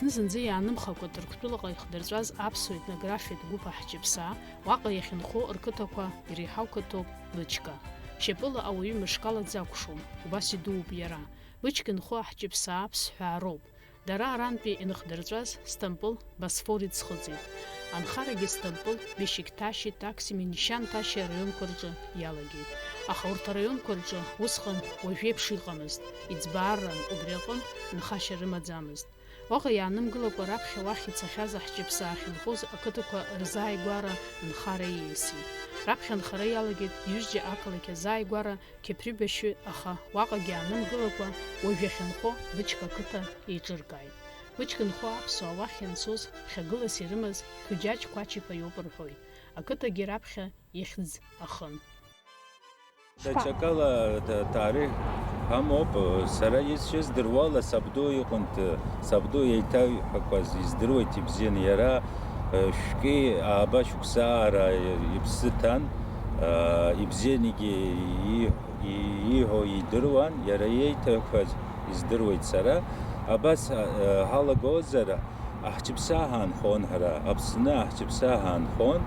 Аԥсны зынӡа иаанымхакәа Ҭырқәтәылаҟа ихдырҵәаз аԥсуа етнографиатә гәыԥ аҳҷыԥсаа уаҟа иахьынхо рқыҭақәа иреиҳау қыҭоуп Бычка. Шьапыла ауаҩы мышкала дзакәшом, убас идууп иара. Бычка инхо аҳҷыԥсаа ԥсҳәаароуп. Дара арантәи иныхдырҵәаз Стампыл Босфор иӡхыҵит. Анхарагьы Стампыл, Бешикташи, Таксими, Нишьан-Таши араионқәа рҿы иалагеит. Аха урҭ араионқәа рҿы усҟан уажәеиԥш иҟамызт. Иӡбаарран убри аҟынтә нхашьа рымаӡамызт. Уаҟа иаанымгылакәа раԥхьа уахь ицахьаз аҳҷыԥсаа ахьынхоз ақыҭақәа рзааигәара нхара ииасит. Раԥхьа нхара иалагеит ҩыџьа ақалақь азааигәара Қьеԥрибашьы, аха уаҟагьы иаанымгылакәа уажә иахьынхо Бычка ақыҭа еиҿыркааит. Бычка инхо аԥсуаа уахь ианцоз хьагылас ирымаз Хәыџьаҷ Қәачиԥа иоуп рҳәоит. Ақыҭагьы раԥхьа ихьӡ ахын. Даҽакала тарих амоуп, сара исыздыруала сабду иҟынтә сабду еиҭаҳәақәаз издыруеит ибзианы иара шәки ааба шәықәсаара иԥсы ҭан, ибзианагьы ииҳәо идыруан, иара иеиҭаҳәақәаз издыруеит сара. Абас ҳалагозар аҳҷыԥсаа ҳаанхон ҳара, Аԥсны аҳҷыԥсаа ҳаанхон,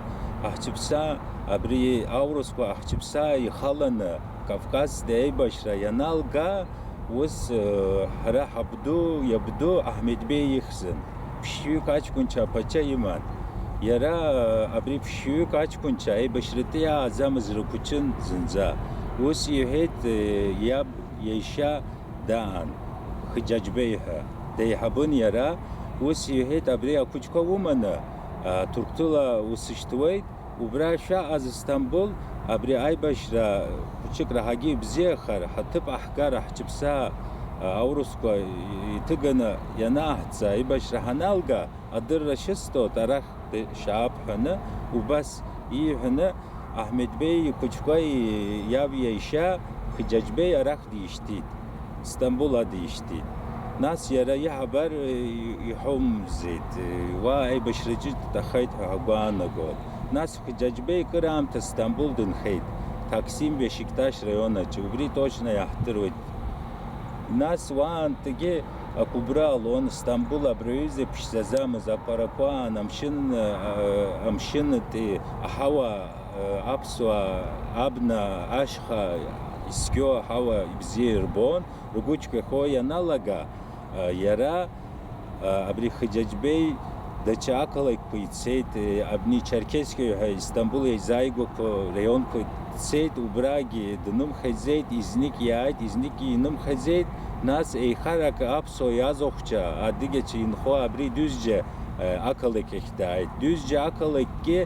аҳҷыԥсаа абри аурысқәа аҳҷыԥсаа ихаланы Кавказтә аибашьра ианалга, ус ҳара ҳабду иабду Аҳмеҭбеи ихьзын. Ԥшьҩык аҷкәынцәа аԥацәа иман. Иара абри ԥшьҩык аҷкәынцәа аибашьратәы иааӡамыз рықәыҷын зынӡа. Ус иҳәеит иаб иашьа даан, Хәыџьаҷбеи ҳәа деиҳабын иара. Ус иҳәеит абри ақәыҷқәа уманы Ҭырқәтәыла усышьҭуеит, убра шәаҟаз Стамбул абри аибашьра хәыҷык раҳагьы ибзиахар, ҳаҭыԥ аҳгар аҳҷыԥсаа аурысқәа иҭыганы ианааҳца аибашьра ҳаналга, адырра шысҭоит арахь шьаап ҳәаны, убас ииҳәаны Аҳмеҭбеи ихәыҷқәа иаб иашьа Хәыџьаҷбеи арахь дишьҭит, Стамбул дишьҭит. Нас иара иҳабар иҳәомзеит, уа аибашьраҿы дҭахеит ҳәа ҳгәаанагот. Нас Хәыџьаҷбеи кыраамҭа Стамбул дынхеит, Таксим Бешикташ раионаҿы, убри точно иаҳдыруеит. Нас уаантәгьы ақәыбра алон, Стамбул абраҩыза ԥшьӡаӡамыз апарақәа, амшьынтәи аҳауа аԥсуаа абна ашьха изқьо аҳауа ибзиа ирбон, ргәыҷқәа ихо ианалага, иара абри Хәыџьаҷбеи даҽа ақалақьқәа ицеит, абни Черкессиа ҳәа Стамбул еизааигәақәо раионқәа дцеит, убрагьы днымхаӡеит, изник иааит, изник инымхаӡеит. Нас еихарак аԥсуа иазахәҷа адыгьацәа инхо абри Дюзџьа ақалақь ахь дааит. Дюзџьа ақалақьгьы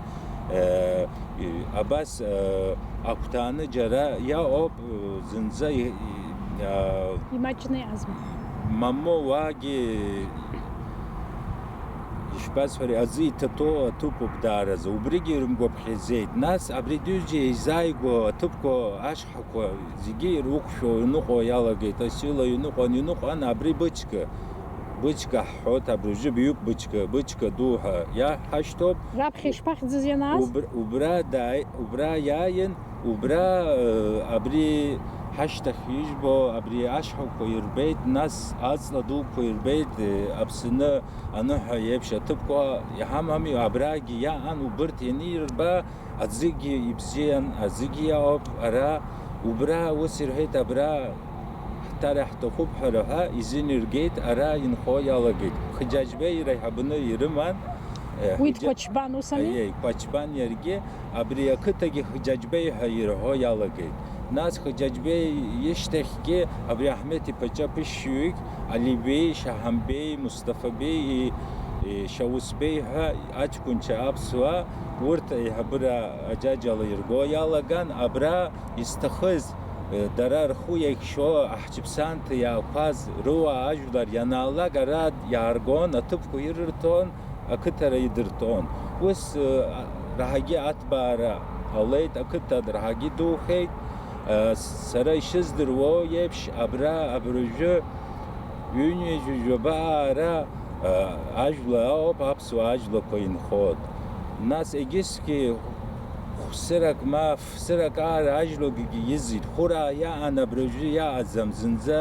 абас агәҭааны џьара иаҟоуп зынӡа имаҷны иаазма. Мамо уаагьы ишԥасҳәари, аӡы иҭатәоу аҭыԥуп даараӡа, убригьы ирымгәаԥхьаӡеит. Нас абри Дюзџьа еизааигәо аҭыԥқәа ашҳақәа зегьы ирықәшәо иныҟәо иалагеит, асила иныҟәан абри Бычка ҳҳәоит, абыржәы бҩык Бычка ду ҳәа иаҳашьҭоуп. Раԥхьа ишԥахьӡыз ианааз? Убра иааин, убра абри ҳашьҭахь ижәбо абри ашҳақәа ирбеит, нас аҵла дуқәа ирбеит, Аԥсны аныҳәа еиԥш аҭыԥқәа иҳамами, абрагьы иаан, убырҭ ианирба, аӡыгьы ибзиан, аӡыгьы иаауп, ара убра ус ирҳәеит, абра ҳҭара ҳҭахуп ҳәа изыниргеит, ара инхо иалагеит. Хәыџьаҷбеи реиҳабны ирыман. Уи дқәачбан усами? Қәачбан иаргьы, абри ақыҭагьы Хәыџьаҷбеи ҳәа ирҳәо иалагеит. Нас Хәыџьаҷбеи ишьҭахьгьы абри Аҳмеҭ иԥаҵа ԥышьҩык Алибеи, Шаҳамбеи, Мусҭафабеи, Шьаусбеи ҳәа аҷкәынцәа аԥсуаа урҭ еиҳабыра аџьаџьала ирго иалаган, абра изҭахыз дара рхәы иахьшьо аҳҷыԥсаанҭа иаақәаз рыуа ажәлар ианаалак, ара иааргон, аҭыԥқәа ирырҭон, ақыҭара идырҭон. Ус раҳагьы аҭбаара ҟалеит, ақыҭа раҳагьы духеит. Сара ишыздыруа еиԥш, абыржәы ҩынҩажәаба ажәла ауп, аԥсуа ажәлақәа инхот. Нас егьысгьы хәсырак ма фсырак аара ажәлагьы изит, хәыраа иаан абыржәы иааӡам, зынӡа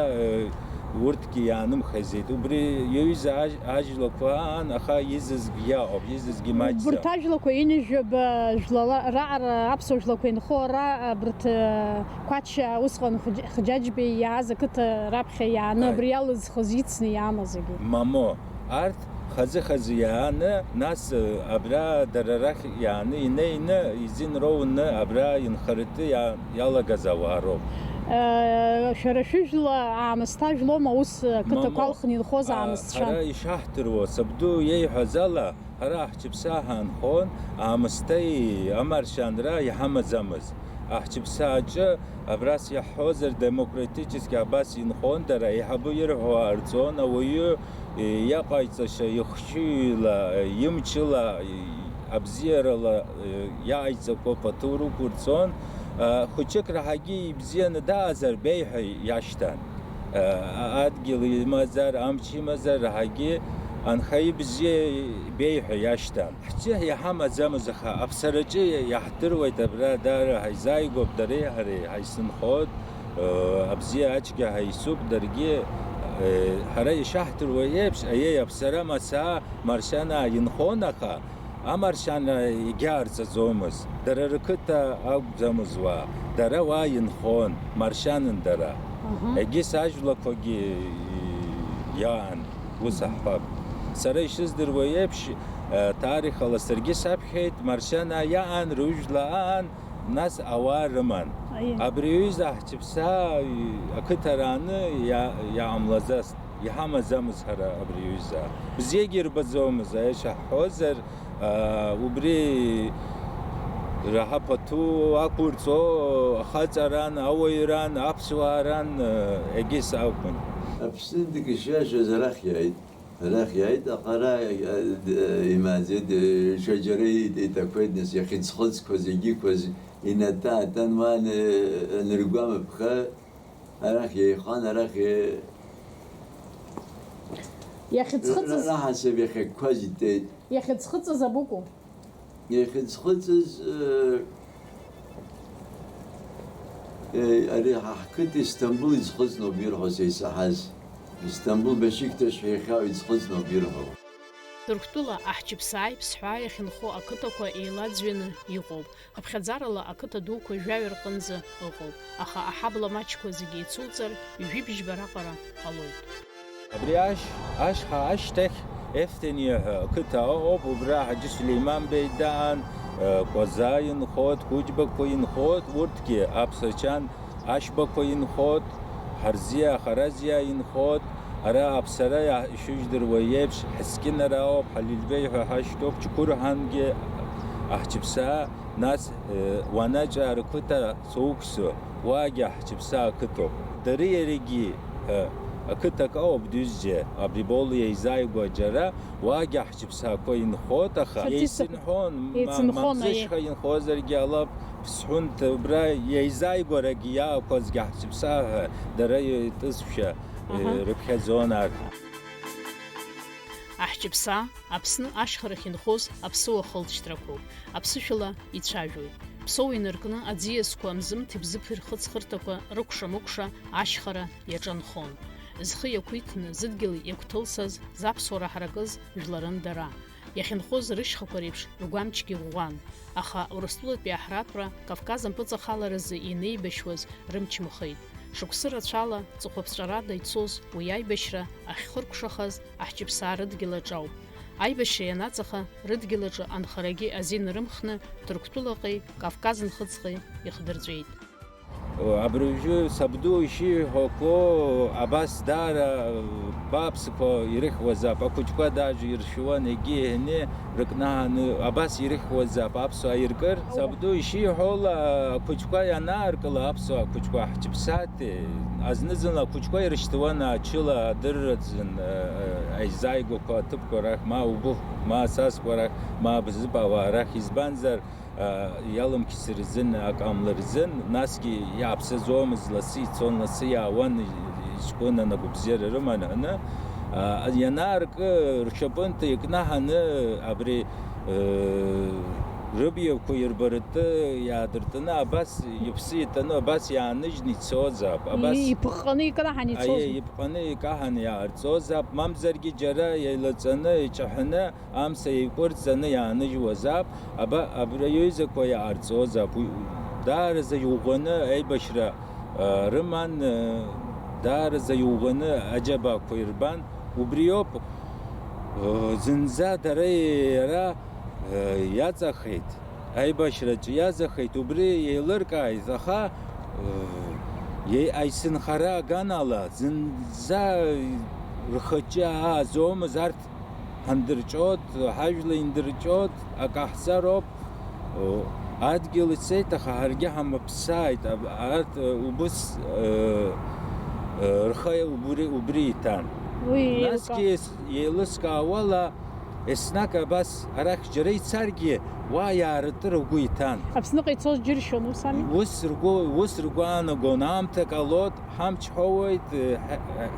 урҭгьы иаанымхазеит. Убри иаҩыза ажәлақәа аха изызгьы иаҟоуп, изызгьы маҷӡам. Урҭ ажәлақәа инажәып раҟара аԥсуа жәлақәа инхо ара брҭ Қәач усҟан Хџьаџьбеи иааз ақыҭа раԥхьа иааны абри иалызхыз ицны иаама зегьы. Мамо, арҭ хазы-хазы иааны, нас абра дара рахь иааны инеины изин роуны абра инхарыты иалагаз ауаа роуп. Шәара шәыжәла аамысҭа жәлома ус ақыҭақәа алхны инхоз аамысҭцәа? Ҳара ишаҳдыруа, сабду иеиҳәаз ала, ҳара ҳҷыԥса ҳаанхон, аамысҭеи амаршьанра иҳамаӡамыз. Аҳҷыԥсааҿы абрас иаҳҳәозар демократически абас инхон, дара еиҳабы ирҳәо аарҵон, ауаҩы иаҟаиҵаша ихшыҩла, имчыла, абзиарала иааиҵақәо паҭу рықәырҵон. Хәыҷык раҳагьы ибзианы даазар беиҳәа иашьҭан. Адгьыл имазар, амч имазар раҳагьы анхаҩы бзиа беиҳәа иашьҭан. Ҳҿы иҳамаӡамыз, аха аԥсараҿы иаҳдыруеит абра дара ҳаизааигәоуп дареи ҳареи ҳаисынхоит, абзиа ацәгьа ҳаисуп, даргьы ҳара ишаҳдыруа еиԥш, аиеи аԥсара мацаа маршьанаа инхон, аха амаршьана егьаарҵаӡомызт. Дара рқыҭа акәӡамыз уаа, дара уаа инхон, маршьанын дара. Егьыс ажәлақәагьы иаан, ус аҳҳәап. Сара ишыздыруа еиԥш, таарихала саргьы саԥхьеит, маршьанаа иаан, рыжәла аан, нас ауаа рыман. Абри аҩыза ҳҷыԥса ақыҭарааны иааамлаӡазт. Иҳамаӡамыз ҳара абри аҩыза. Бзиагьы ирбаӡомызт, ишаҳҳәозар, убри раҳа паҭу ақәырҵо ахаҵаран, ауаҩран, аԥсуааран егьыс акәын. Аԥсны дышиашаз арахь иааит, аҟара имааӡеит, шәаџьара иҭақәеит, нас иахьыӡхыҵқәаз, егьиқәаз инатан уан аныргәамԥха, арахь иеихан, арахь раҳасаб иахьақәаз итеит. Иахьыӡхыҵыз абыкәу? Иахьыӡхыҵыз ари ҳқыҭа Истамбул иӡхыҵноуп ирҳәо са исаҳаз. Истамбул Бешикташ ҳәа иахьа иӡхыҵноуп ирҳәо. Ҭырқәтәыла аҳҷыԥсааи ԥсҳәаа иахьынхо ақыҭақәа еиладӡҩаны иҟоуп. Хыԥхьаӡарала ақыҭа дуқәа жәаҩа рҟынӡа ыҟоуп. Аха аҳабла маҷқәа зегьы еицуҵар, ҩажәибжьба раҟара ҟалоит. Абри ашьха ашьҭахь Ефтениа ҳәа ақыҭа ыҟоуп, убра Ҳаџьы Сулеиман Беи даан, Кәаза инхот, Кәыџьбақәа инхот, урҭгьы Аԥсачан ашьбақәа инхот, Ҳарзиа, Харазиа инхот, ара аԥсара ишыжәдыруа еиԥш Ҳескьынара ауп, Ҳалилбеи ҳәа ҳашьҭоуп, Ҷкәырҳангьы аҳҷыԥсаа, нас уанаҿы рқыҭа соуқәсо, уаагьы аҳҷыԥсаа ақыҭоуп. Дареи иарагьы ақыҭак ауп дҩызџьа, абри Болу еизааигәа џьара, уаагьы аҳҷыԥсаақәа инхот, аха еицынхон, мамзышха инхозаргьы алаб, ԥсҳәынҭ убра еизааигәарагьы иаақәазгьы аҳҷыԥсаа ҳәа дара еитызшәа рыԥхьаӡон арҭ. Аҳҷыԥсаа Аԥсны ашьхарахь инхоз аԥсыуа хылҵшьҭрақәоуп. Аԥсышәала ицәажәоит. Ԥсоу инаркны аӡиасқәа амзымҭ ибзыԥ рхыҵхырҭақәа рыкәша-мыкәша ашьхара иаҿанхон. Зхы иақәиҭны зыдгьыл иагәҭылсаз, заԥсуара ҳаракыз жәларын дара. Иахьынхоз рышьхақәа реиԥш ргәамчгьы ӷәӷәан. Аха Урыстәылатәи аҳраҭәра Кавказ ампыҵахаларазы инеибашьуаз рымч мхеит. Шықәсы рацәала ҵыхәаԥҵәарада ицоз уи аибашьра ахьхыркәшахаз аҳҷыԥсаа рыдгьылаҿ ауп. Аибашьра ианаҵаха рыдгьылаҿы анхарагьы азин рымхны Ҭырқәтәылаҟеи Кавказ нхыҵҟеи ихдырҵәеит. Абыржәы сабду ишиҳәақәо абас даара бааԥсқәа ирыхьуазаап, ахәыҷқәа дажә иршьуан, егьи еиҳаны рыкнаҳаны абас ирыхьуазаап аԥсуаа иркыр. Сабду ишиҳәола ахәыҷқәа ианааркыла аԥсуаа ахәыҷқәа ҳҷыԥсаати, азны-зынла ахәыҷқәа ирышьҭуан ачыла адырраӡын аизааигәақәа аҭыԥқәа рахь, ма убыхә, ма асасқәа рахь, ма абзыбауаа рахь, избанзар иаламкьысыр рзын, акамла рзын, насгьы иааԥсаӡомызт, лассы ицон, лассы иаауан, ҷкәына нагәабзиара рыманы, ианааркы ршьапынҭа икнаҳаны абри рыбьевку ирбарыты ядыртыны абас ипситыны абас яныж ницозап абас ипханы кахани ае ипханы кахани арцозап мамзерги жара яйлацаны ичахны амса икурцаны яныж вазап аба абраюйза коя арцозап дарза югыны айбашра рыман дарза югыны аджаба койрбан убриоп зинза дарайра яцахит айбашрач язахит убри елыркай заха ей айсынхара ганала зинза рхача зом зарт хандырчот хажлы индырчот акахсароп адгилсейта харге хампсайт арт убус рхай убритан наски елыска вала اسناك بس أراك جريت سرقي ويا رتر وقيتان. أبسناك يتصل جري شنو سامي؟ وسرقو أنا قنامتك اللوت حمش حويت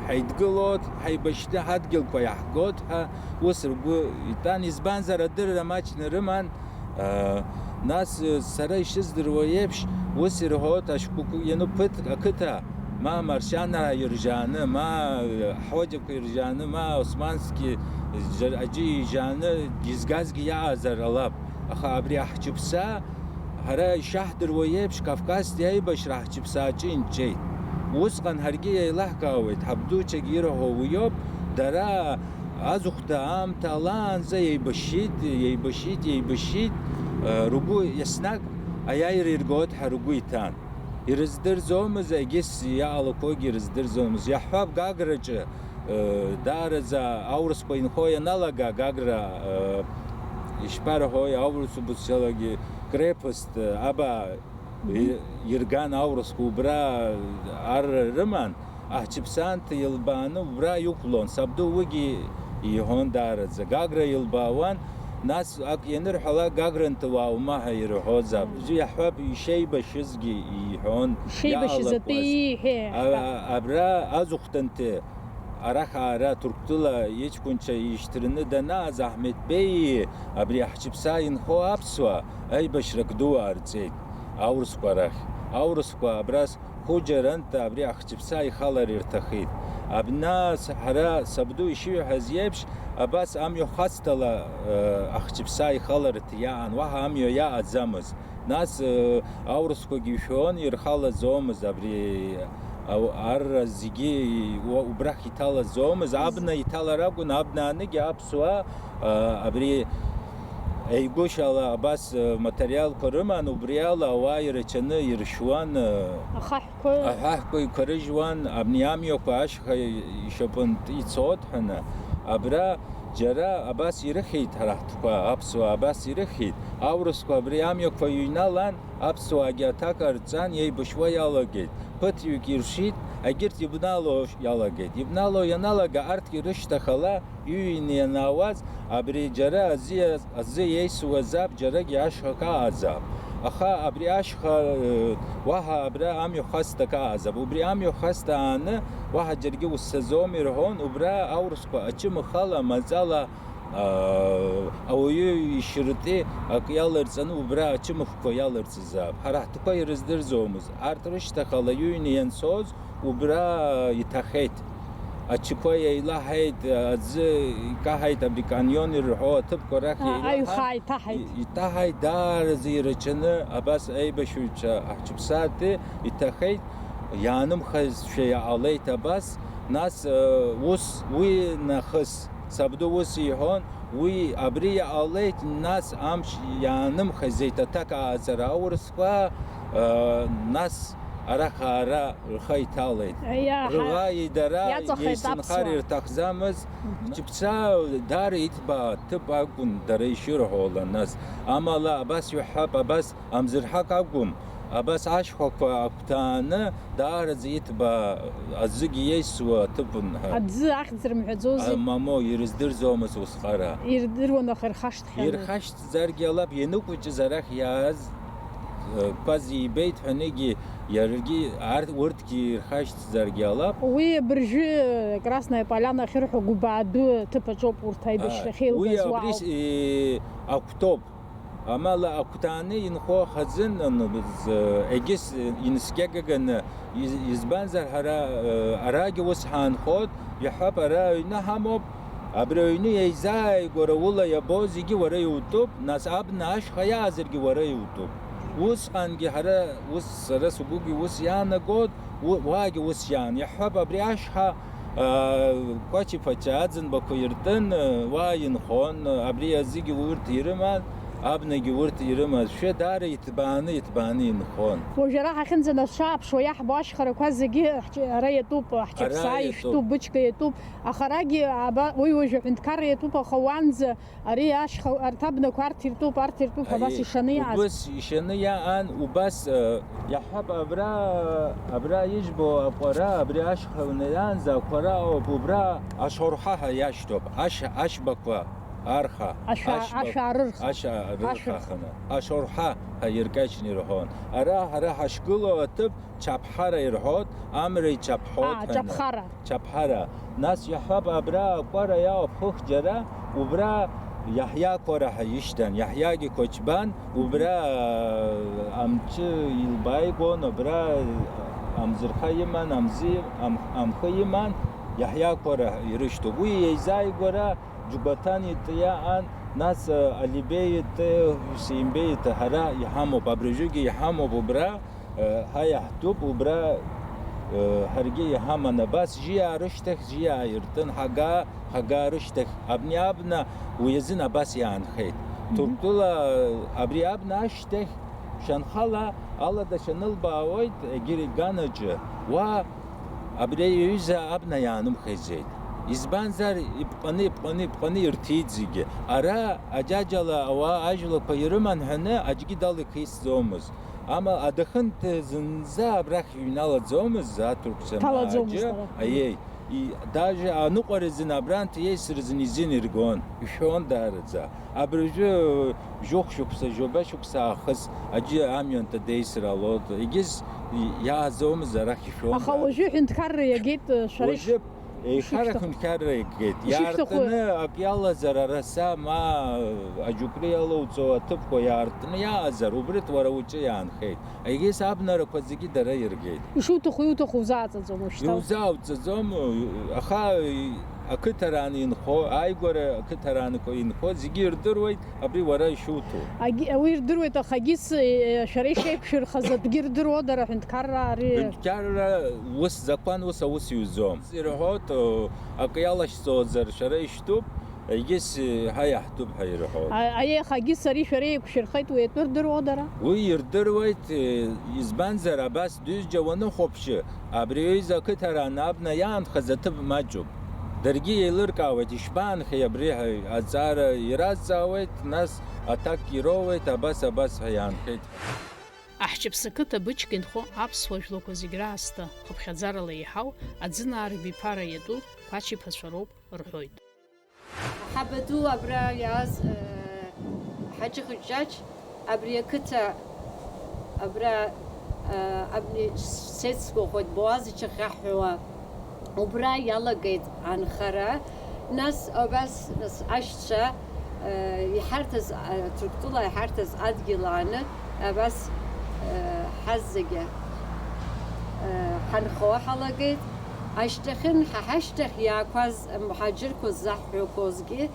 حيدقلوت حيبشت هتقل كوي حقوتها وسرقو يتان يزبان زر الدر ماش نرمان ناس سراي شزدر ويبش وسرهوت أشكوكو ينو بت أكتا ما مرشانا يرجعنا ما حوجك يرجعنا ما عثمانسكي أجي جانا جزجازجي يعذر الله أخابري أحجبسا هرا شهدر ويبش كافكاس دياي باش راح جبسا جين جي وسقن هرجي يلاه قاويت حبدو تجيره هو ويوب درا أزوخت عام تالان زي يبشيت رجو يسناك أياير يرجود حرجويتان يرزدر زومز أجس يا على كوج يرزدر زومز يا حباب قاقرج دارزا أورس بين خويا نلقى قاقرا إشبار خويا أورس بسيلقي كريبست أبا يرجان أورس كوبرا أر رمان أحجبسان يلبان وبرا يقلون سبدو وجي يهون دارزا قاقرا يلباوان ناس أك ينر حلا قاقرن تواو ما هيروحو زاب زي حباب شيء بشزقي يهون شيء بشزتي هي أبرا أزوختنت أراك أرا تركتلا يجكونشا يشترن دنا زحمت بي أبري أحجبساين خو أبسوا أي بشرك دو أرزيد أورسكو أراك أورسكو أبراس خوجرنت أبري أحجبساي خالر يرتخيد أبناس حرا سبدو يشيو هزيبش أباس أميو خاستلا أحجبساي خالر تيان وها أميو يا أزامز ناس أورسكو جيشون يرخال زومز أبري أو أرزقي وبرح يتلا زومز أبنا يتلا رجون أبنا نجي أبسوا أبري أيقوش على بس ماتريال كرمان وبريال واير كنا يرشوان أحكي كرجوان أبنيامي وكاش يشوفن يتصود هنا أبرا جرا أباس يرخيت هرحتكوا أبسوا أباس يرخيت أورسكوا أبريامي وكاينالان أبسوا أجاتك أرزان يبشوا يلاقيت بتيوك يرشيد أجرت يبنالو يلاقيت يبنالو ينالقى أرت يرشتخلا يويني ناواز أبري جرا أزي يسوع زاب جرا يعشق عذاب أخا أبري عشق وها أبرا أم يخست عذاب وبري أم يخست أنا وها جرجي والسزوم يرهون وبرا أورسكو أجمع خلا مزالا أو يشرتي أكيالرزن وبرا أجمع كيالرز زاب حرحتكوا يرزدر زومز أرترش تخلا يويني ينسوز وبرا يتخيت أشكوي إلى هيد أز كهيد أبيكانيون الرحوة تبقى راكي أي خاي تهيد دار زيرتشنا أباس أي بشويتشا أحجبساتي يتخيد يانم خز شيء عليه تباس ناس وس وي نخس سبدو وسي هون وي أبري عليه ناس أمش يانم خزيتا تك أزرا ورسوا ناس أراخارا رخاي تاليت رغاي درا يسنخار يرتخزامز جبسا دار يتبا تبا كون دري شرحول الناس أما لا بس يحب بس أمزر حق أقوم بس عشق أكتان دار زيتبا أزجي يسوى تبن أدز أخذر محزوز مامو يرزدر زومس وسخرا يردر ونخر خشت يرخشت زرقي الله ينوك وجزرخ ياز بازي بيت هنيجي يرجي عرض ورد كي خشت زرقي الله وي برجي красная поляна خيرحو قبعدو تبا جوب ورتاي بشرخيل وي أبريس أكتوب أما لا أكتاني إنخو خزن إنه بز إجس إنسكجعن يزبانزر هرا أراجي وسحان خود يحب أراينا هموب أبرايني يزاي قرولا يبوزيجي ورا يوتيوب ناس أبناش خيازرجي ورا يوتيوب وسخانجي هرا وسرا سبوجي وسيانا قد واجي وسيان يحب أبرياشها قاتي فتشادزن بكويرتن واين خون أبري أزيجي ورت يرمان أبنجي ورت يرمان شو دار يتباني نخون وجراحة خنزن الشعب شوية باش خرقوا زجي رأي توب حكي بسايش توب بتشكي توب أخراجي ويوجه عند كاري توب خوانز أرياش أرتبنا كارتير توب فبس يشنيع بس يشنيع أن وبس يحب أبرا يجبو أبرا أشخونيان زاكورا وبرا أشورحها يشتوب أشبكوا أرخا أشورحا هيركشني رهون أرا هشكلو أتب چپخارا يرهود أمري چپخود چپخارا ناس يحب أبرا قرا يا فخ جرا وبرا يحيى قرا هيشتن يحيى جي كوچبان وبرا أمچ يلبايغون وبرا أمزرخيمان أمخيمان يحيى قرا يرشتو وي يزاي قرا جبتاني تيان ناس أليبيت سيمبيت هرا يحمو بابرجوجي يحمو ببرا هاي حتوب وبرا هرجي يحمنا بس جيا رشتك جيا يرتن حقا رشتك أبنا ويزن بس يعني خير ترتلا أبري أبنا أشتك شنخلا الله ده شنل باويت جري جانج و أبري يوزا أبنا يانم خيزيت İzbanzar ipqani irtidзиги. Ara acajala ava ajla payırman hane acgi dalı kıs zomuz. Ama adakın zinza abrak yunala zomuz za Türkçe acı. Ayey. Даже ану qorezin abran tiye sirzin izin irgon. Üşon darza. Abrıcı жоқ şuksa joba şuksa xız acı amyon ta deysralod. İgiz ya zomuz zarak üşon. Axavıcı hintkarya git şarif. خاركون كاريكيت يارتنا أكيالا زرارسا ما أجوكريالو تسواتبكو يارتنا يا أزر وبرت وراوتشي يان خيت أيجي سابنا ركوزيكي درا يرجيت شو تخو زات زوم شتا يوزاو تزوم أخا أكتراني نخو أيغورا أكتراني كوين خو زيجير درويت أبري وراي شوتو أوير درويت خجيس شري شيب شر خزت جير درو در عند كارا وس زقان وس يوزوم زيرهوت أكيالاش صوزر شري شتوب يجيس هاي حتوب هيرهوت أيه خجيس شري شري شر خيط ويتر درو درا وير درويت يزبانزر بس دوز جوانو خوبش أبري إذا كتران أبنا يان خزتب ماجوب درجي يلركاوت يشبان خيبريها أزار يراز زاوت ناس أتاك يروت أباس هيان خيت أحجب سكتة بچكن خو أبس وجلوكو زيغراستا خب خزارة ليحاو أدزنار بيبارا يدو قاتشي بسوروب رحويد حبدو أبرا ياز حج خجاج أبريا كتا أبرا أبني سيتسكو خود بوازي چخحوا وبرا يلا قيد عن خرا ناس بس ناس عشتة يحرتز تركتولا يحرتز أدقلانة بس حزقة حنخوا حلقيت عشتخن حشتخ يا كواز محاجر كوز زحو كوزجي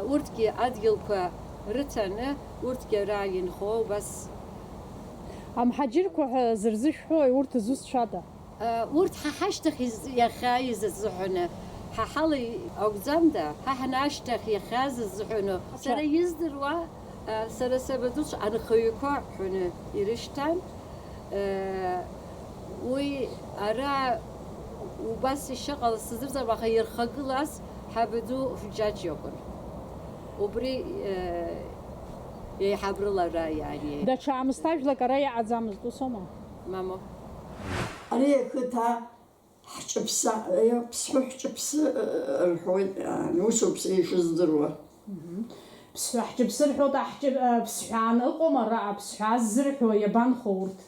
ورتكي أدقلكوا رتنة ورتكي راين خو بس أم حاجركو زرزش هو ورت زوز شادا ورت حشتخ يا خايز الزحنة ححلي أقزامدا حناشتخ يا خاز الزحنة سر يزدروا سر سبدوش عن خيوكا حنا يرشتان وي أرا وبس الشغل الصدر زي ما خير خجلاس حبدو حجاج يكون وبري يحبر الله رأي يعني ده شام استاج لك رأي عزامز دو سوما ماما أنا كنت حجبس حجبس الحوت يعني وشو بسيش الزروة بس حجبس الحوت حجب بس عن القمر بس عزرحو يبان خورت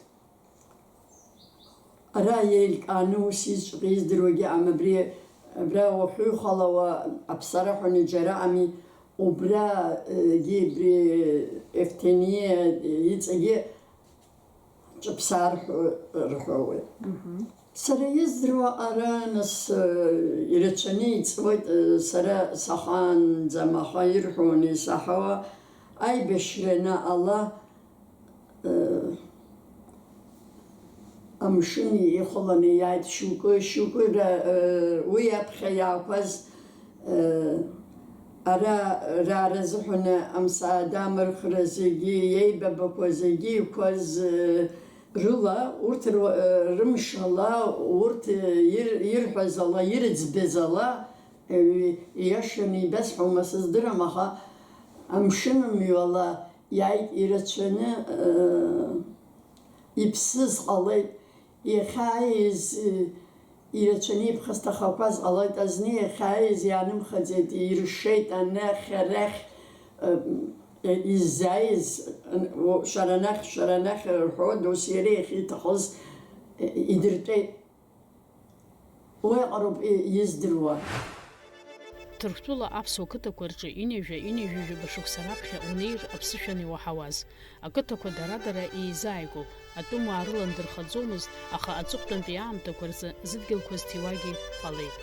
أرايلك أنا سيس قيس دروجي أم برا وحو خلا وأبصرح ونجرا أمي убра гибри эфтения يتجي جبسار رحوي سر يزروا أرانس يرتشني يتسويت سر سخان زما خير حوني سحوا أي بشرنا الله أمشني يخلني يعد شكر ويبخي يعقز أرا رازحنا أمسا دامر خرزيجي يبا بكوزيجي كوز رلا ورت رمش الله ورت يرحز الله يرزبز الله يشني بس حما صدر مخا أمشنم يولا يعد يرتشنا يبسز الله يخايز يرتشني بخسته خواز الله تزني خايز يعني مخزد يرشيت أنا خرخ إزايز شرنخ الحود وسيريخ يتخص يدرتي ويقرب يزدروا Ҭырқәтәыла аԥсуа қыҭақәа рҿы инижәа башықәса раԥхьа унеир аԥсышәан иуаҳауаз. Ақыҭақәа дара-дара еизааигәоуп. Атәымуаа рыландырхаӡомызт, аха аҵыхәтәантәи аамҭақәа рзы зыдгьылқәа зҭиуагьы ҟалеит.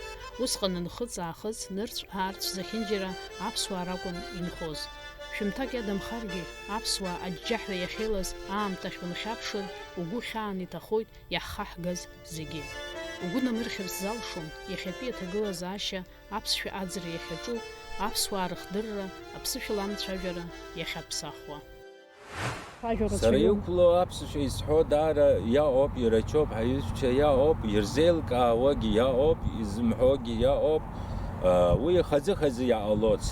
Усҟан нхыҵ-аахыҵ, нырцә-аарцә зехьынџьара аԥсуаа ракәын инхоз. Шәымҭак иадамхаргьы, аԥсуаа аџьџьаҳәа иахьеилаз аамҭахь унхьаԥшыр, угәы хьаан иҭахоит иаҳхаҳгаз зегьы. Угәы намырхьырц залшом, иахьатәи аҭагылазаашьа, аԥсшәа аӡра иахьаҿу, аԥсуаа рыхдырра, аԥсышәала амцәажәара иахьаԥсахуа. Сара иқәло аԥсшәа изҳәо даара иаҟоуп, ирачоуп, ҳаиҩызцәа иаҟоуп, ирзеилкаауагьы иаҟоуп, изымҳәогьы иаҟоуп, уи хазы-хазы иаҟалоит.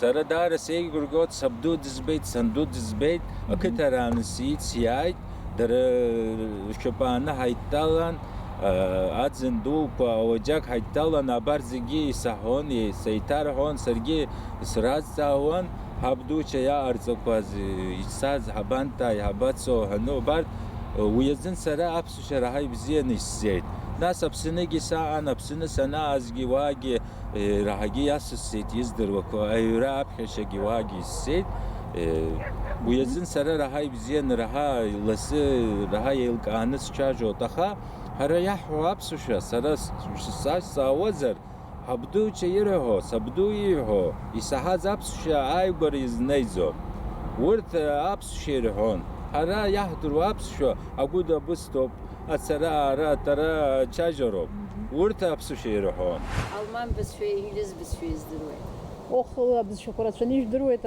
Сара даара сеигәырӷьоит, сабду дызбеит, санду дызбеит, ақыҭарааны сиааит, дара ршьапааны ҳаидтәалан, аӡын дуқәа ауаџьаҟ ҳаидтәалан, абар зегьы исаҳәон, сеиҭарҳәон, саргьы сразҵаауан, ҳабдуцәа иааҟарҵақәаз, ицаз ҳабанҭааи, ҳабацо ҳану, абарҭ уи азын сара аԥсушьа раҳа ибзианы исзеит. Нас Аԥсынгьы саан, Аԥсны санаазгьы уаагьы раҳагьы иасыссеит издыруақәа, аҩра аԥхьашьагьы уаагьы исзеит. Уи азын сара раҳа ибзианы, раҳа ласы, раҳа еилкааны сцәажәоит. Аха ҳара иаҳҳәо аԥсушәа, сара саауазар, ҳабдуцәа ирҳәо, сабду ииҳәо, исаҳаз аԥсушьа ааигәара изнеиӡом. Урҭ аԥсушьа ирҳәон. Ҳара иаҳдыруа аԥсушьа агәыда бысҭоуп, ацара-аара, атара ачажьароуп. Урҭ аԥсушьа ирҳәон. Алман бызшәа, инглиз бызшәа издыруеит. бызшәақәа рацәаны ижәдыруеит,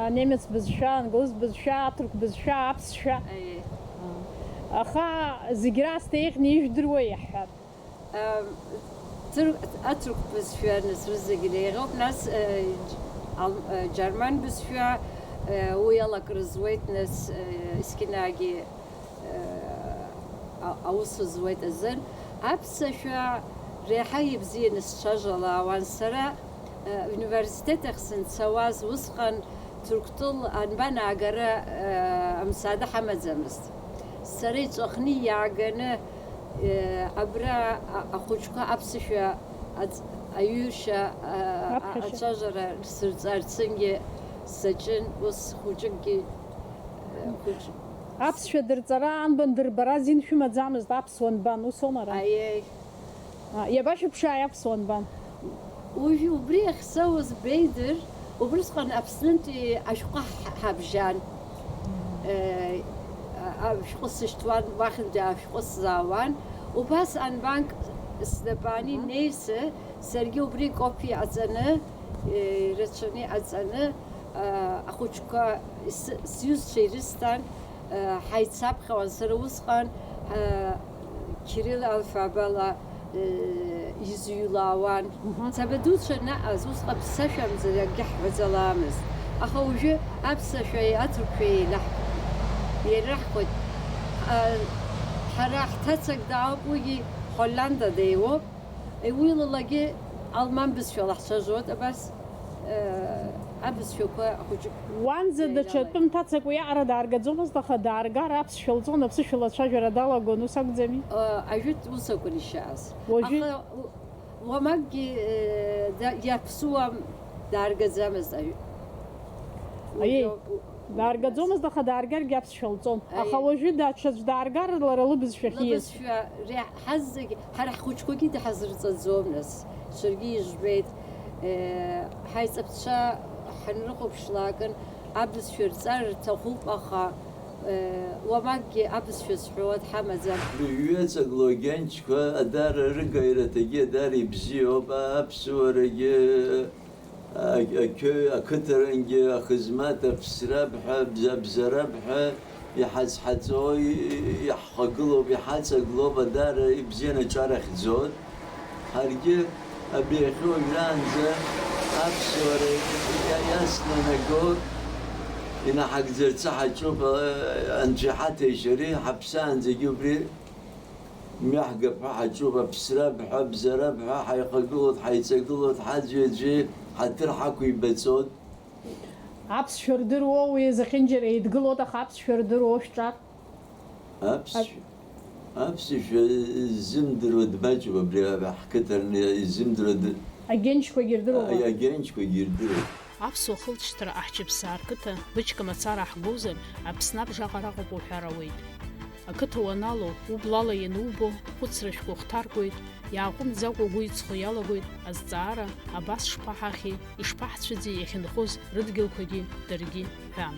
анемец бызшәа, англыз бызшәа, аҭырқә бызшәа, аԥсшәа. Аха зегьы раасҭа еиӷьны ижәдыруа иаҳҳәап. Аҭырқә бызшәа насрызегьы еиӷьуп, нас џьарман бызшәа уи алакра зуеит, нас ескинаагьы аус зуеит азын. Аԥсашәа реиҳа ибзианы сцәажәалаауан сара. Университетах сынцауаз усҟан Ҭырқәтәыл анбанаагара амсаада ҳамаӡамызт. Сара иҵәахны иааганы абра ахәыҷқәа аԥсышәа аҩышьа ацәажәара сырҵарцынгьы саҿын, ус хәыҷыкгьы Аԥсшәа дырҵара, анбан дырбара азин шәымаӡамызт, аԥсуа нбан, ус аума ара? Иабашәыԥшааи аԥсуа нбан? Уажәы убри ахьсауаз беидыр, убрысҟан Аԥснынтәи ашәҟәы ҳабжьан. Ашәҟәы сышьҭуан, уахьынтәи ашәҟәы сзаауан. Убас анбанк снапаани неисы, саргьы убри копиа аҵаны, ирацәаны аҵаны, ахәыҷқәа сҩызцәа ирысҭан, ҳаицаԥхьауан. Сара усҟан Кирилл алфавитала изҩлаауан. Сабадуцәа наҟаз усҟан ԥсышәамзар акгьы ҳҳәаӡаламызт. Аха уажәы аԥсашәеи аҭырқәеи еираҳхәоит. Ҳара ҳҭацак даауп, уигьы Ҳолланда деиуоуп. Уи лалагьы алман бызшәала ҳцәажәоит, абас абызшәақәа ахәыҷык. Уанӡа даҽа тәым ҭацак уи аҟара дааргаӡомызт, аха дааргар аԥсшәа лҵон, аԥсышәала ацәажәара далагон, ус акәӡами? Ажәытә ус акәын ишааз. وماجي يفسوهم دارجة زمز أي دارجة ده خدارجر جابس شلطون أخوجي ده شج دارجر لرلبز شخيص لبس في ريح حزق حرح خوشكوكي ده حزر الزومنس شرقي جبيت حيث أبتشا حنرقب شلاكن عبس في رزار تخوف أخا وماجي عبس في سحوات حمزة Büyüyece lo genç ko adar rıgayrete gedari bziyo ba psuvarege köy akıtırenge hizmet afsirabha bzabzarabha يحز حتوي يحقلو بحاجة قلوبا دار يبزينا شارخ زود هرجي أبي خو جرانزة أبصوري ياسنا نقول إن حق زرت صحة شوف أنجحات يشري حبسان زي جبري محقب حتشوف بسرا بحب زرا بحب حيقلوت حيتقلوت حاجي حترحك ويبتسود عبس شردر وإذا خنجر يتقلو ده عبس شردر وشتر أبس شو زمدر ودمج وبري حكترني زمدر أجنش كوجردرو أجنش كوجردرو Аԥсуа хылҵшьҭра аҳҷыԥсаа рқыҭа бычка мацара ҳгәоузар Аԥсны абжаҟараҟоуп уҳәарауеит. Ақыҭа уанало, ублала ианубо, хәыцрашәқәа ухҭаркуеит, иааҟәымҵӡакәа угәы иҵхо иалагоит азҵаара, абас шԥаҳахьи, ишԥаҳцәыӡи иахьынхоз рыдгьылқәагьы даргьы ҳәа.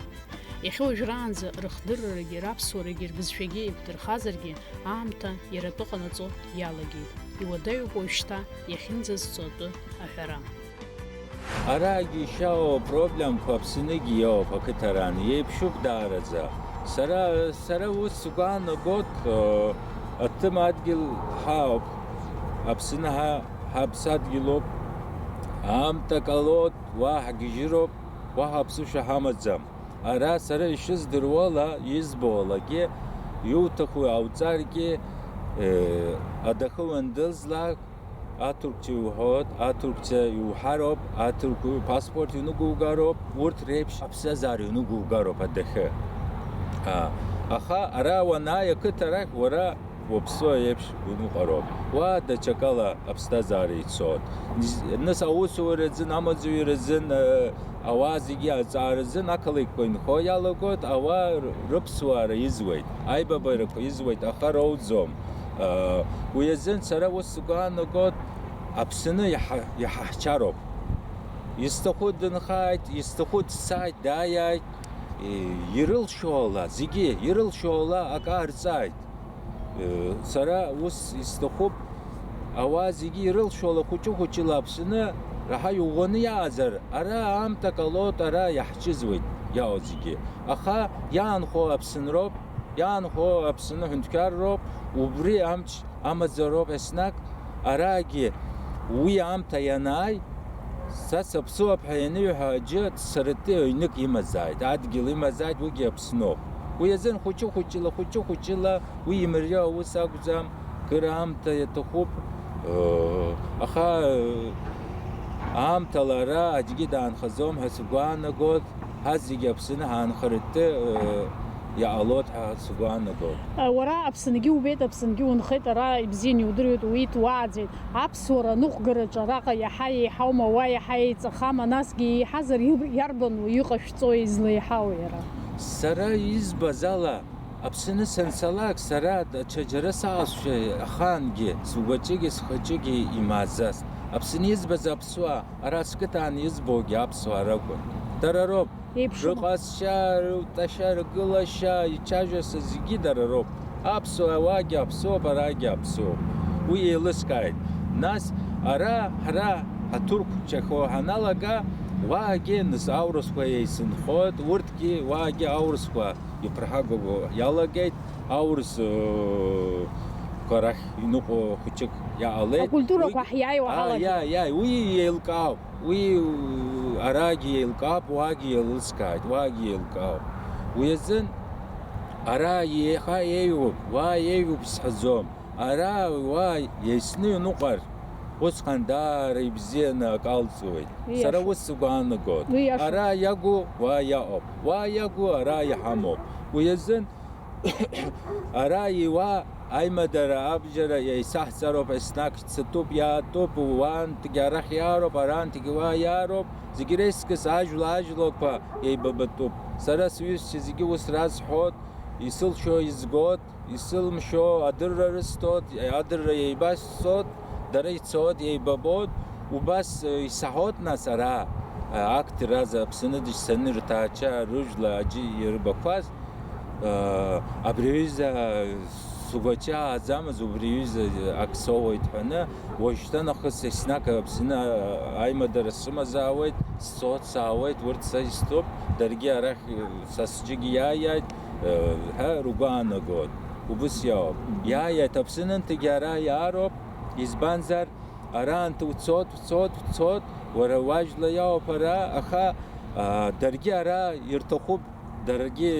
Иахьа уажәраанӡа рыхдыррагьы, раԥсуарагьы, рбызшәагьы еиқәдырхазаргьы, аамҭа иара атәы ҟанаҵо иалагеит. Иуадаҩуп уажәшьҭа иахьынӡазцо атәы аҳәара. Араги шао проблем папсинеги яо пакетаран епшуп дараза сара усуган гот атмадгил хауп апсинха хабсадгилоп амтакалот ва хагижироп ва хабсу шахамазам ара сара ишиз дырвала изболаге ютаху ауцарге адахуандызлак Атуркче уход, Атуркче ухароп, Атурку паспорт юнугугароп, урт репш абсазар юнугугароп адахе. Аха ара вана якытарак вара вопсо епш юнугароп. Ва дачакала абстазари ицот. Нас аусуэрезин, амазуэрезин, авазиги азарезин акалик койн хоялагот, ава рыпсуара извейт. Айбабайрако извейт, аха роудзом. ويزن سرا وسقان نقول أبسنا يحشرب يستخد نخايت يستخد سايد دايت يرل شولا زيجي يرل شولا أكار سايد سرا وس يستخب أوازيجي يرل شولا خشوا لابسنا راح يغني يازر أرا عم تكالوت أرا يحجزويد يا زيجي أخا يان خو أبسن رب يان خو أبسن هندكار رب وبري أمش أمازروب إسناك أراجي وي أم تياناي سأبصو بحيني حاجة سرتي وينك يمزايد عاد قلي مزايد وجي أبسنو ويزن خشوا لا ويمريا وساقزام كرام تيتخوب أخا أم تلارا أجي دان خزوم هسقوان نقول هزي أبسن هان خرطة يا الله سبحان الله. وراء أبسنجي وبيت أبسنجي ونخيط راء بزيني ودريت ويت وعدي أبصورة نخجر جراقة يا حي حوما ويا حي تخامة ناسجي حذر يربن ويقش تويز لي حاويرة. سرا يزبزالا أبسن سنسلاك سرا تشجرة ساس شيء خانجي سوبتشيجي سخجيجي إمازاس أبسن يزبز أبسوا أراسكتان يزبوجي أبسوا ركون ترى روب رقصشار وتشار قلشا يتشاجس زيجيدر روب أبسو أواجي أبسو براجي أبسو ويلسكايد ناس أرا هرا هترك تشخو هنالجا واجي نس أورس كويسن خود ورتكي واجي أورس كوا يبرهاجو يالاجيت أورس كره ينوبو خشك يا علي كولتورا كحياي وحالا يا ويلكاو وي أراجي يلكاب واجي يلسكايد واجي يلكاب ويزن أراجي خايو وايو بسحزوم أرا واي يسني نقر وسخندار يبزينا قالسوي سرا وسقان نقول أرا يجو ويا أب ويجو أرا يحمو ويزن ара иуа аимадара абжьара еисаҳҵароуп, еснагь цатәуп, иаатәуп, уантәигьы арахь иаароуп, арантәигьы уа иаароуп, зегьы реизгаз ажәла-ажәлақәа еибабатәуп. Сара сҩызцәа зегьы ус разҳәоит, исылшо изгоит, исылмшо адырра рысҭоит, адырра еибасҵоит, дара ицоит, еибабоит, убас исаҳоит нас ара актразы Аԥсны дышьцаны рҭаацәа рыжәла аџьы ирбақәаз, абри аҩыза сугәаҿы ааӡамыз, убри аҩыза ак соуеит ҳәаны, уажәшьҭанахыс еснагь Аԥсны аимадара срымазаауеит, сцоит, саауеит, урҭ са истәуп, даргьы арахь са сҿгьы иааиааит ҳәа ргәы аанагоит. Убас иоуп. Иааиааит Аԥснынтәигьы ара иаароуп, избанзар араанҭа уцоит, уара уажәла иоуп ара, аха даргьы ара ирҭахуп, даргьы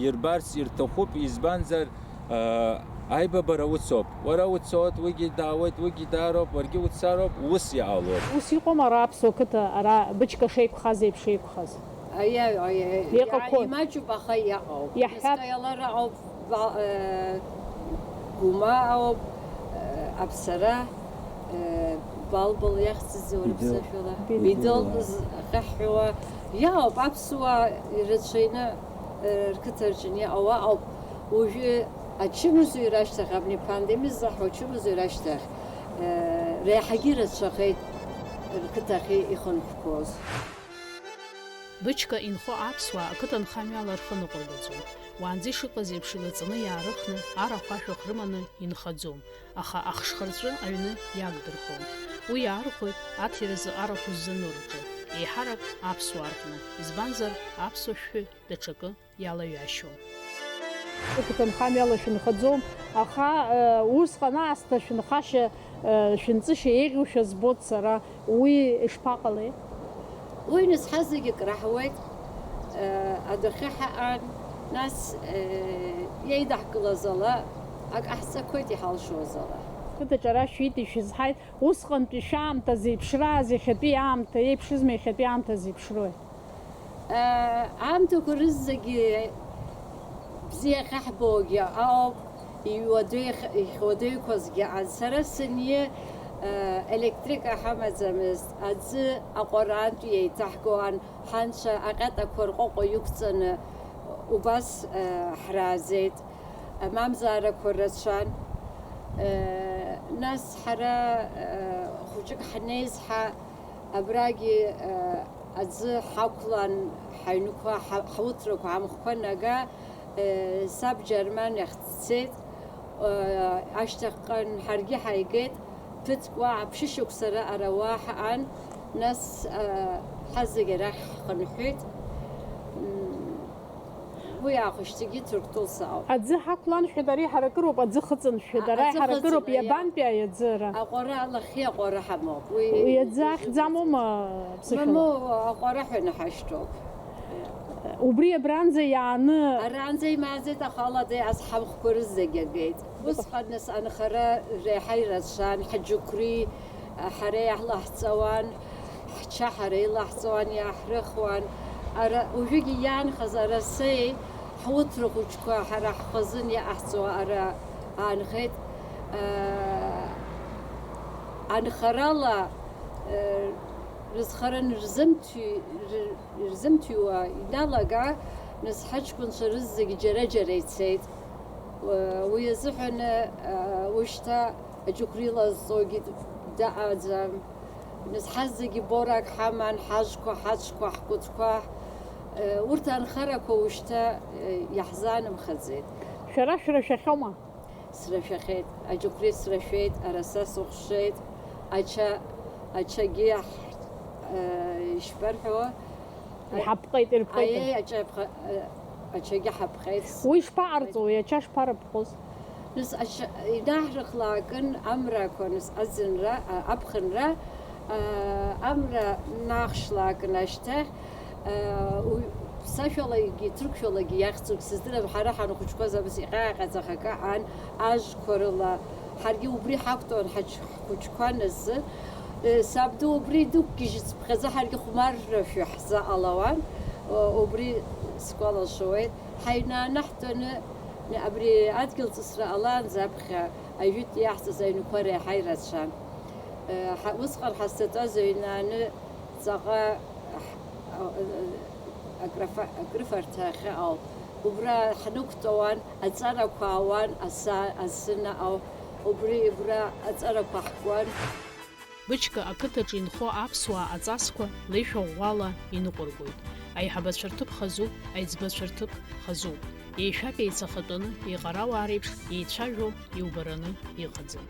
ирбарц ирҭахуп, избанзар аибабара уцоуп. Уара уцоит, уигьы даауеит, уигьы даароуп, уаргьы уцароуп, ус иҟалоит. Ус иҟоума ара аԥсуа қыҭа, ара бычка шеиқәхаз еиԥш еиқәхаз? Имаҷуп, аха иҟоуп. Иаҳҳәап. Наскаиалара ауп, гума ауп, аԥсара, балбал иахьӡыз урыԥсашәала, бидал зҟаҳҳәауа, иаауп, аԥсуаа ирацәаҩны рқыҭаҿы иҟауа ауп. Уажәы ачымазаҩ рашьҭахь, абни пандемиа ззаҳҳәо ачымазаҩ рашьҭахь реиҳагьы ирацәахеит рқыҭахь ихынҳәқәоз. Бычка инхо аԥсуаа ақыҭанхамҩала рхы ныҟәыргаӡом. Уаанӡа ишыҟаз еиԥш илаҵаны иаарыхны, арахә ашәахә рыманы инхаӡом, аха ахшхырҵәы аҩны иагдырхом. Уи иаарыхоит аҭиразы арахә ззану рҿы, еиҳарак аԥсуаа рҟны, избанзар аԥсуа шәҳәы даҽакы иалаҩашьом. Ақыҭанхамҩала шәынхаӡом, аха усҟан аасҭа шәынхашьа, шәынҵышьа еиӷьушәа збоит сара, уи ишԥаҟалеи? Уи нызҳаз зегьы краҳуеит, адәахьы ҳаҟан, нас иеидаҳкылаз ала, ак ҟаҳҵақәеит иҳалшоз ала. Қыҭаҿы ара шәиит, ишәызҳаит, усҟантәи шәаамҭа зеиԥшраз, иахьатәи аамҭа еиԥшызма, иахьатәи аамҭа зеиԥшрои? Аамҭақәа рызегьы бзиа иахьаҳбогьы ауп, иуадаҩқәазгьы ан. Сара сыниа електрика ҳамаӡамызт, аӡы аҟәарантәи еиҭаҳгауан, ҳанцәа аҟьатақәа рҟәаҟәа иқәҵаны убас ҳраазеит, амамзаарақәа рацәан. Нас ҳара хәыҷык ҳнеизҳа абрагьы аӡы ҳақәлан, ҳаҩнқәа, ҳуҭрақәа, ҳамхқәа нага, саб Џьарманиахь дцеит, ашьҭахьҟан ҳаргьы ҳаигеит, ԥыҭк уа ԥшьышықәсара ара уа ҳаҟан, нас ҳазегьы арахь ҳхынҳәит. Уи аахәышьҭгьы Ҭырқәтәылса ауп. Аӡы ҳақәлан шәҳәеит, ари ҳаракыроуп, аӡы хыҵын шәҳәеит, ара ҳаракыроуп, иабантәи аӡы ара? Аҟәара, алахьи аҟәара ҳамоуп. Уи аӡы ахьӡамоума ԥсышәала? Мамоу, аҟәара ҳәаны ҳашьҭоуп. Убри абранӡа иааны Аранӡа имааӡеит, аха алада азҳамхқәа рызегьы агеит. Усҟан нас анхара реиҳа ирацәан, ҳџьықәреи ҳара иаҳлаҳҵауан, ҳча ҳара илаҳҵауан, иааҳрыхуан. Уажәыгьы иаанхаз арасеи, ҳуҭра хәыҷқәа ҳара ҳхазын иаҟаҳҵауа ара аанхеит. Анхарала рызхара рзымҭиуа иналага, нас ҳаҷкәынцәа рызегьы џьара-џьара ицеит. Уи азыҳәаны ушьҭа аџьықәреи лазҵогьы даҟаӡам. Нас ҳазегьы борак ҳаман, ҳажәқәа, ҳаҵәқәа, ҳкәытқәа, урҭ анхарақәа ушьҭа иаҳзаанымхаӡеит. шәара шәрашәахьоума? Срашәахьеит, аџьықәреи срашәеит, араса сыхәшеит, ачагьы ишԥарҳәауа? Иҳапҟеит, ирԥҟеит. Ачагьы ҳапҟеит. Уи шԥаҟарҵо, уи ача шԥарыԥхоз? Нас инаҳрыхлаакын амрақәа, нас аӡынра, аԥхынра, амра наахшлаакын ашьҭахь, сашәалагьы, ҭырқәшәалагьы иахьӡуп, сыздырам, ҳара ҳанхәыҷқәаз абас иҟьаҟьаӡахака ан, ажәқәа рыла, ҳаргьы убри ҳақәтәан ҳхәыҷқәа назы, сабду убри дықәгьежьыцыԥхьаӡа ҳаргьы хәмарра шәаҳзаҟалауан, убри سكولا شويت حينا نحتن أبري أدخل تسرع الله زبخة أيوت يحسس إنه كوري حيرة شان وسخر حسيت أزينا زغا أقرفرتها أو وبرا حنوك توان أتسارع كوان السنة أو وبري برا أتسارع كوان Бычка ақыҭаҿы инхо аԥсуаа аҵасқәа леишәа ӷәӷәала иныҟәыргоит. Аиҳабацәа рҭыԥ хазуп, аиҵбацәа рҭыԥ хазуп. Еишәак еицахатәаны, еиҟарауаа реиԥш еицәажәо, иубараны иҟаӡам.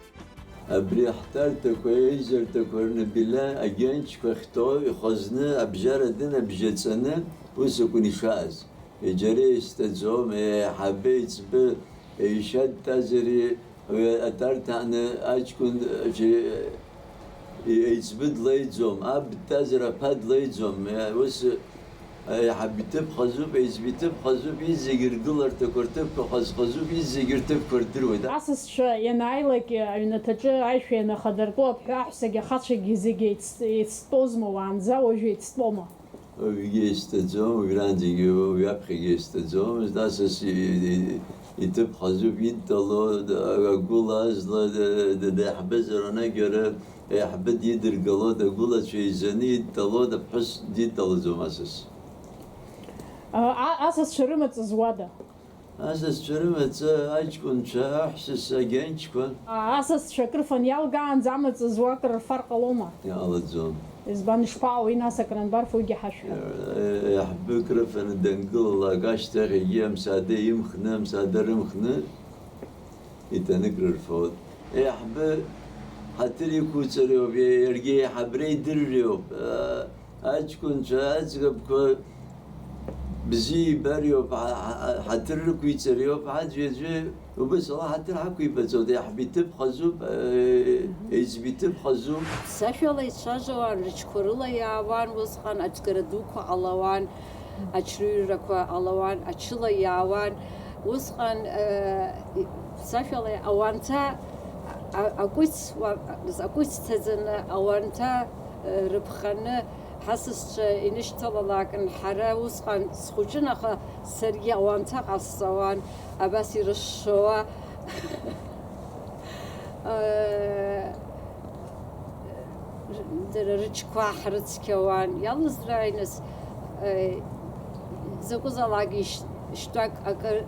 Абри ҳҭарҭақәа, еизарҭақәа рнапила агенчқәа хьҭо ихазны абжьара дынабжьаҵаны ус акәын ишааз. Џьара исҭаӡом, еиҳабы, еиҵбы, еишьа дҭазари атарҭааны аҷкәын еиҵбы длеиӡом, аб дҭазар аԥа длеиӡом. Ус аиҳаб иҭыԥ хазуп, еиҵбы иҭыԥ хазуп, изегьы ргыларҭақәа рҭыԥқәа хазуп, изегьы рҭыԥқәа рдыруеит. Асасцәа ианааилак аҩнаҭаҿы аишәа ианахадыртәо аԥҳәаҳәсагьы ахацәагьы зегьы еицтәозма уаанӡа, уажәы еицтәома? Уажәгьы еицҭаӡом, уажәраанӡагьы уаԥхьагьы еицҭаӡом. Асас иҭыԥ хазуп, идтәало, агәыла азла даиҳабызар анагьара аиҳабы дидыргало, агәылацәа еизаны идтәало, аԥҳәыс дидтәалаӡом асас. Асасцәа рымаҵ зуада? Асасцәа рымаҵ аҷкәынцәа, аҳәсас, агенчқәа. Асасцәа акрыфан иалгаанӡа амаҵ зуа акыр рфар ҟалома? Иалаӡом. Избан ишԥаауеи нас акранбарф уигьы ҳашәҳәа. Аиҳабы крыфаны дангылалак ашьҭахь егьи амсаада имхны, амсаада рымхны итаныкрырфот. Аиҳабы ҳаҭыр иқәуҵариоуп, иаргьы аиҳабра идырриоуп. Аҷкәынцәа, аӡӷабқәа бзиа ибариоуп, ҳаҭыр рықәиҵариоуп, аӡәи убыс ала ҳаҭыр ҳақәибаҵоит. Аиҳаб иҭыԥ хазуп, еиҵбы иҭыԥ хазуп. Сашәала ицәажәауан, рыҽқәа рыла иаауан усҟан, аҿгара дуқәа ҟалауан, аҽрыҩрақәа ҟалауан, ачыла иаауан. Усҟан сашәала ауанҭа акәиц ҭаӡаны ауанҭа рыԥханы ҳасасцәа инышьҭалалакын, ҳара усҟан схәыҷын, аха саргьы ауанҭа ҟасҵауан, абас ирышшауа. Дара рыҽқәа ҳрыцқьауан. Иалыздрааиныс закәызаалакгьы шьтәак акыр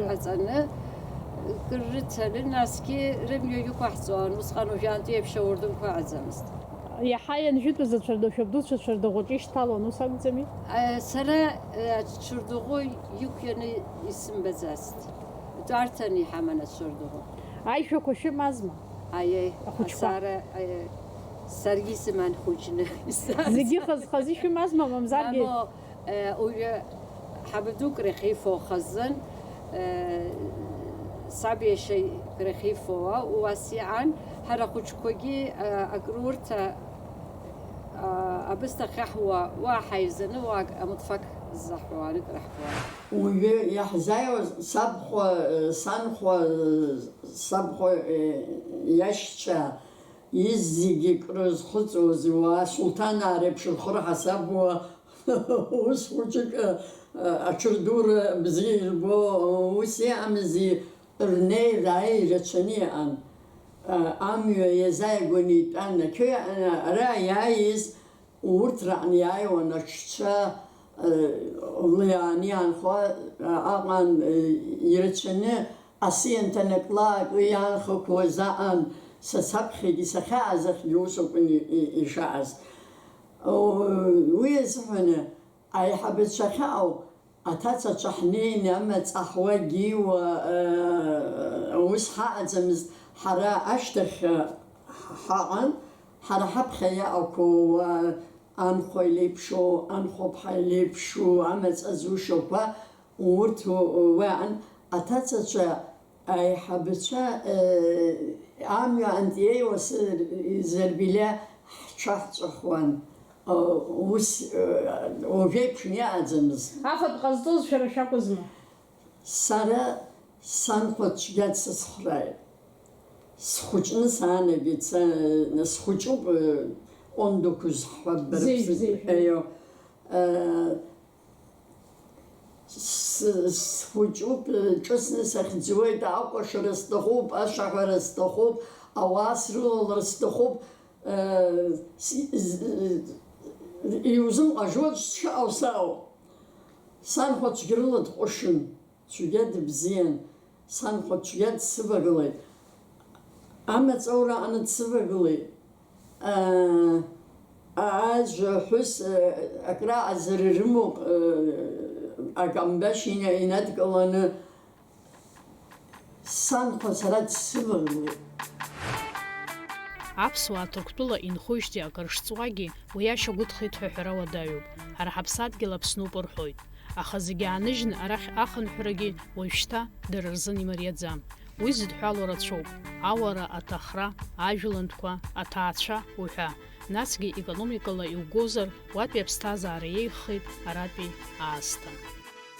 ҟаҵаны кыр рыцаны, насгьы рымҩа иқәаҳҵауан. Усҟан уажәантәи еиԥш аурдунқәа аӡамызт. Иаҳа ианжәытәыз ацәардашәабдуцәа цәардаӷәаҿы ишьҭалон, ус акәӡами? Сара ацәардаӷәы иқәианы исымбаӡацт. Тәарҭан иҳаман ацәардаӷәы. Аишәақәа шәымазма? Сара саргьы исыман хәыҷны. Зегьы хаз-хаз ишәымазма, мамзаргьы? Уажәы ҳабадук рахьифо хазын, саб иашьа рахьифоуа, уасиан, ҳара хәыҷқәагьы акрурҭа абысҭа хьаҳуа, уа ҳаизаны, уа амыҭфак ззаҳәуан, ыкраҳфуан. Уажәы иаҳзааиуаз сабхәа, санхәа, сабхәа иашьцәа иззегьы крызхәыҵуаз, асулҭанаа реиԥш рхы рҳасабуа, ус хәыҷык аҽырдура бзиа ирбо, ус иаамзи рнеира аирацәаны иҟан. Амҩа иазааигәаны итәан, ара иааиз урҭ раҟны иааиуан аҽцәа лиааны иаанхо аҟан, ирацәаны асы ианҭанаклак уи иаанхақәоз аҟан, са саԥхьагьы сахьаазахьгьы ус акәын ишааз. Уи азыҳәаны аиҳабацәа хьаау аҭацаҿы ҳнеины амаҵ аҳуа гиуа ус ҳаҟаӡамызт. Ҳара ашьҭахь ҳаҟан, ҳара ҳаԥхьа иаақәоу анхәа илеиԥшу, анхәаԥҳа илеиԥшу, амаҵ азушьақәа урҭ уаҟан. Аҭацаҿы аиҳабацәа амҩа антиеиуа зырбиля ҳҽаҳҵәахуан. Ус уажәеиԥшны иаҟаӡамыз. Афатә ҟазҵоз шәара шәакәызма? Сара санхәа цәгьа дсыцхрааит. Схәыҷны саанагеит, схәыҷуп ҟондақәа зҳәаббара. схәыҷуп, ҿыцны сахьӡуеит, акәашара сҭахуп, ашаҳәара сҭахуп, ауаа срылалар сҭахуп, иузымҟажуеит сшаау саау. Санхәа цәгьарыла дҟәышын, цәгьа дыбзиан, санхәа цәгьа дсывагылеит, амаҵура аны дсывагылеит. Ажәаҳәыс акрааҵара рымоуп, акамбашь инадкыланы санхәа сара дсывагылеит. Аԥсуаа Ҭырқәтәыла инхоижьҭеи акыр шҵуагьы уи иашьагәыҭхеит ҳәа аҳәара уадаҩуп. Ҳара ҳаԥсадгьыл Аԥснуп рҳәоит. Аха зегьы ааныжьны арахь ахынҳәрагьы уажәшьҭа дара рзын имариаӡам. Уи зыдҳәалоу рацәоуп. Ауара, аҭахра, ажәлантәқәа, аҭаацәа уҳәа. Насгьы економикала иугозар, уатәи аԥсҭазаара еиӷьхеит аратәи аасҭа.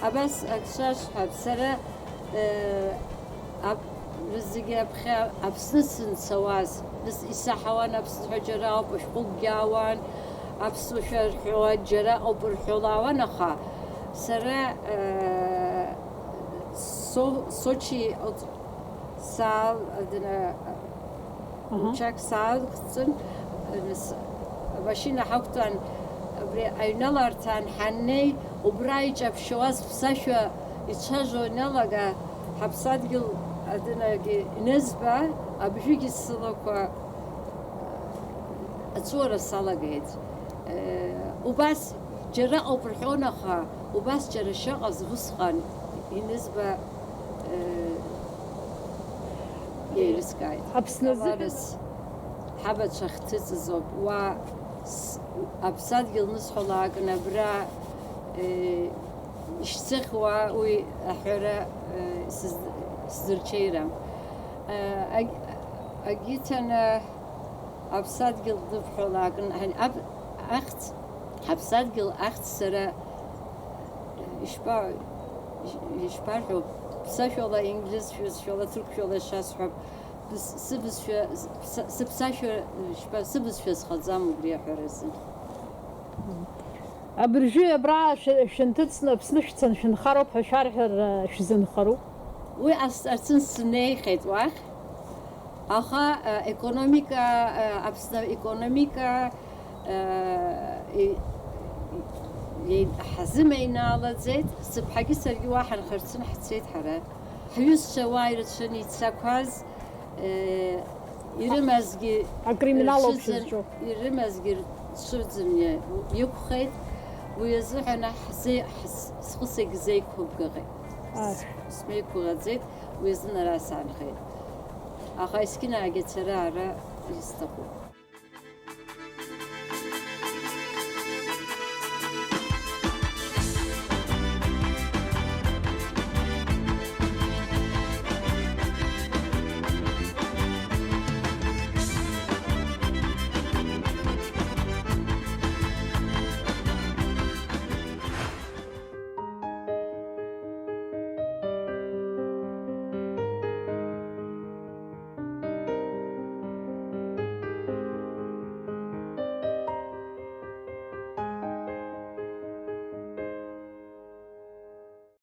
Абас акшашҳәап, сара зегьы аԥхьа Аԥсны сынцауаз, исаҳауан Аԥсныҳәа џьара ауп ашәҟәыкгьы аауан, аԥсуашәа рҳәауа џьара ауп рҳәолаауан, аха сара Сочи учак саалгцын, машина ҳақәтәан, абри аҩналарҭан ҳаннеи, убра иҿаԥшьауаз ԥсашәа ицәажәо иналага, ҳаԥсадгьыл адынагьы инызба, абжәыгьы сылақәа аҵәуара салагеит. Убас џьара ауп рҳәон, аха убас џьара шыҟаз усҟан инызба еилыскааит. Ҳабацәа хҭыҵызоуп, уа аԥсадгьыл нысҳәалааган абра ишьҭыхуа уи аҳәара сзырҽеирам. Агьыҭаны аԥсадгьыл дыԥҳәалааган ҳаԥсадгьыл ахьӡ сара ишԥарҳәо, ԥсашәала, инглизшәала, тыркшәала шасҳәап, сыбызшәа схаӡам убри аҳәаразы. Абыржәы абра шәынҭыҵны Аԥсны шәцан шәынхароуп ҳәа шәарҳәар шәзынхару? Уи арцын снеихеит уахь, аха економика, Аԥсны економика ҳазымеинаалаӡеит, сыԥҳагьы саргьы уа ҳанхарцын ҳцеит ҳара. Ҳҩызцәа уа ирацәаны ицақәаз, ирымазгьы рцәыӡымҩа иқәхеит, уи азыҳәан схы сегзеиқәыбгаҟеит. Смеиқәыӷаӡеит, уи азын ара саанхеит. Аха ескьынаагьы ацара ара исҭахуп.